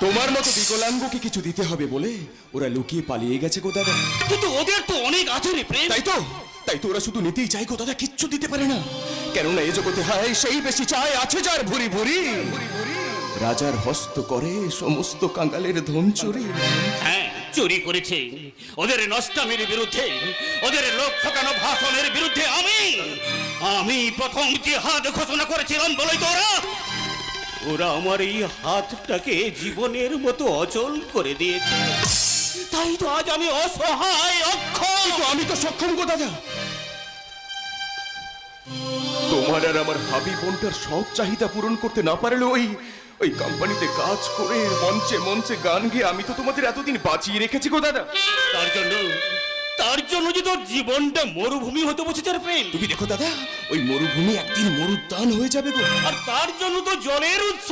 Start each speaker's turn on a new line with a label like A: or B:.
A: তোমার মতো বিকলাঙ্গকে কিছু দিতে হবে বলে ওরা লুকিয়ে পালিয়ে গেছে গো দাদা।
B: কিন্তু ওদের তো অনেক আছে রে প্রেম।
A: তাই তো ওরা শুধু নিতেই চায় গো দাদা, কিচ্ছু দিতে পারে না। কেননা এ জগতে হায় সেই বেশি চায়, আছে যার ভুরি ভুরি। রাজার হস্ত করে সমস্ত কাঙ্গালের ধন চুরি।
B: হ্যাঁ, চুরি করেছে। ওদের নষ্টামির বিরুদ্ধে, ওদের লোক ঠকানো ভাষণের বিরুদ্ধে আমি প্রথম জিহাদ ঘোষণা করেছিলাম বলেই তো ওরা আমার এই হাতটাকে জীবনের মতো অচল করে দিয়েছে। তাই তো আজ আমি অসহায়, অক্ষম।
A: আমি তো সক্ষম গো দাদা। তোমার আর আমার হাবি বোনটার সব চাহিদা পূরণ করতে না পারলেও ওই কোম্পানিতে কাজ করে মঞ্চে মঞ্চে গান গেয়ে আমি তো তোমাদের এতদিন বাঁচিয়ে রেখেছি গো দাদা।
B: তার জন্য যে তোর জীবনটা মরুভূমি হতে বসেছে রে প্রেম।
A: তুমি দেখো দাদা, ওই মরুভূমি একদিন মরুদ্যান হয়ে যাবে গো।
B: আর তার জন্য তো জলের উৎস